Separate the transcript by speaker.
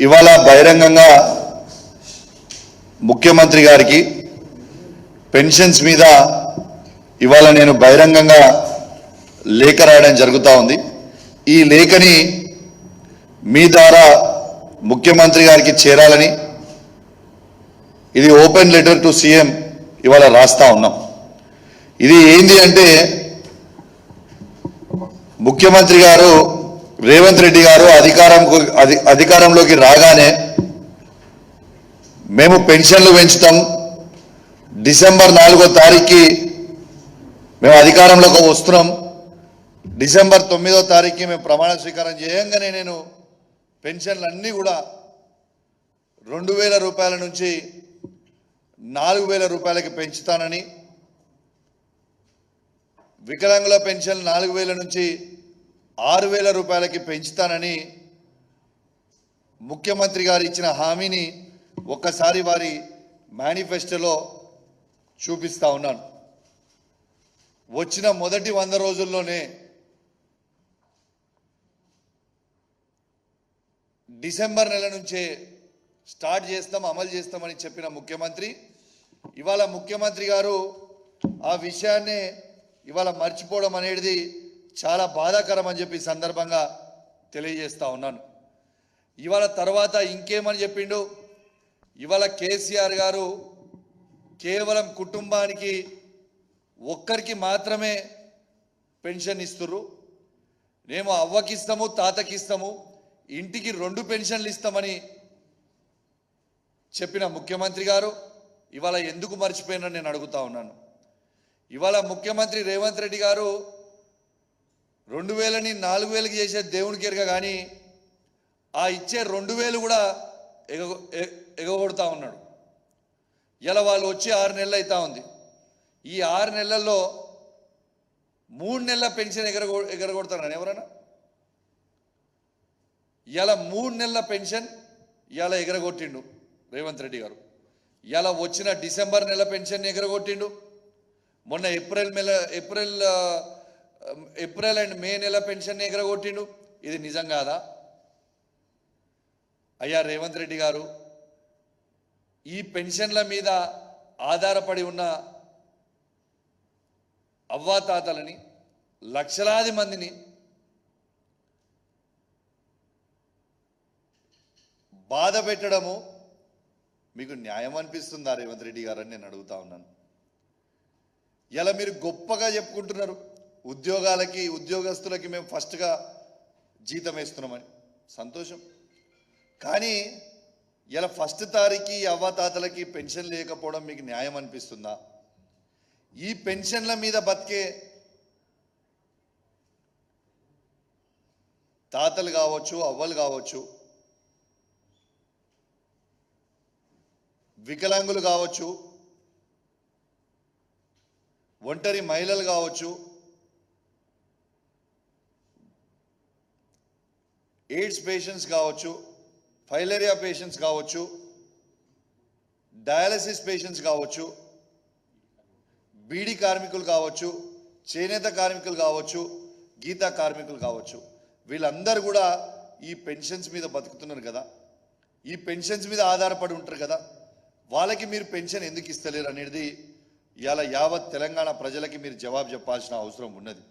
Speaker 1: ఇవాళ బహిరంగంగా ముఖ్యమంత్రి గారికి పెన్షన్స్ మీద ఇవాళ నేను బహిరంగంగా లేఖ రాయడం జరుగుతూ ఉంది. ఈ లేఖని మీ ద్వారా ముఖ్యమంత్రి గారికి చేరాలని, ఇది ఓపెన్ లెటర్ టు సీఎం ఇవాళ రాస్తా ఉన్నాం. ఇది ఏంది అంటే, ముఖ్యమంత్రి గారు రేవంత్ రెడ్డి గారు అధికారంలోకి రాగానే మేము పెన్షన్లు పెంచుతాం, డిసెంబర్ 4వ తారీఖుకి మేము అధికారంలోకి వస్తున్నాం, డిసెంబర్ 9వ తారీఖుకి మేము ప్రమాణ స్వీకారం చేయంగానే నేను పెన్షన్లు అన్నీ కూడా 2000 రూపాయల నుంచి 4000 రూపాయలకి పెంచుతానని, వికలాంగుల పెన్షన్ 4000 నుంచి 6000 రూపాయలకి పెంచుతానని ముఖ్యమంత్రి గారు ఇచ్చిన హామీని ఒక్కసారి వారి మేనిఫెస్టోలో చూపిస్తా ఉన్నాను. వచ్చిన మొదటి 100 రోజుల్లోనే డిసెంబర్ నెల నుంచే స్టార్ట్ చేస్తాం, అమలు చేస్తామని చెప్పిన ముఖ్యమంత్రి ఇవాళ ముఖ్యమంత్రి గారు ఆ విషయాన్ని ఇవాళ మర్చిపోవడం అనేది చాలా బాధాకరం అని చెప్పి సందర్భంగా తెలియజేస్తా ఉన్నాను. ఇవాళ తర్వాత ఇంకేమని చెప్పిండు, ఇవాళ కేసీఆర్ గారు కేవలం కుటుంబానికి ఒక్కరికి మాత్రమే పెన్షన్ ఇస్తుర్రు, మేము అవ్వకి ఇస్తాము, తాతకి ఇస్తాము, ఇంటికి 2 పెన్షన్లు ఇస్తామని చెప్పిన ముఖ్యమంత్రి గారు ఇవాళ ఎందుకు మర్చిపోయినని నేను అడుగుతా ఉన్నాను. ఇవాళ ముఖ్యమంత్రి రేవంత్ రెడ్డి గారు 2000ని 4000కి చేసే దేవునికి ఎరగ, కానీ ఆ ఇచ్చే 2000 కూడా ఎగగొడతా ఉన్నాడు. ఇలా వాళ్ళు వచ్చి 6 నెలలు అవుతా ఉంది. ఈ 6 నెలల్లో 3 నెలల పెన్షన్ ఎగరగొడతారని ఎవరైనా? ఇలా 3 నెలల పెన్షన్ ఇలా ఎగరగొట్టిండు రేవంత్ రెడ్డి గారు. ఇలా వచ్చిన డిసెంబర్ నెల పెన్షన్ ఎగరగొట్టిండు. మొన్న ఏప్రిల్ అండ్ మే నెల పెన్షన్ ఎగరగొట్టిండు. ఇది నిజం కాదా? అయ్యా రేవంత్ రెడ్డి గారు, ఈ పెన్షన్ల మీద ఆధారపడి ఉన్న అవ్వాతాతలని, లక్షలాది మందిని బాధ పెట్టడము మీకు న్యాయం అనిపిస్తుందా రేవంత్ రెడ్డి గారు అని నేను అడుగుతా ఉన్నాను. ఇలా మీరు గొప్పగా చెప్పుకుంటున్నారు, ఉద్యోగస్తులకి మేము ఫస్ట్గా జీతం వేస్తున్నామని, సంతోషం. కానీ ఇలా ఫస్ట్ తారీఖు అవ్వాతాతలకి పెన్షన్ లేకపోవడం మీకు న్యాయం అనిపిస్తుందా? ఈ పెన్షన్ల మీద బతికే తాతలు కావచ్చు, అవ్వలు కావచ్చు, వికలాంగులు కావచ్చు, ఒంటరి మహిళలు కావచ్చు, ఎయిడ్స్ పేషెంట్స్ కావచ్చు, ఫైలేరియా పేషెంట్స్ కావచ్చు, డయాలసిస్ పేషెంట్స్ కావచ్చు, బీడీ కార్మికులు కావచ్చు, చేనేత కార్మికులు కావచ్చు, గీతా కార్మికులు కావచ్చు, వీళ్ళందరూ కూడా ఈ పెన్షన్స్ మీద బతుకుతున్నారు కదా, ఈ పెన్షన్స్ మీద ఆధారపడి ఉంటారు కదా, వాళ్ళకి మీరు పెన్షన్ ఎందుకు ఇస్తలేరు అనేది ఇవాళ యావత్ తెలంగాణ ప్రజలకి మీరు జవాబు చెప్పాల్సిన అవసరం ఉన్నది.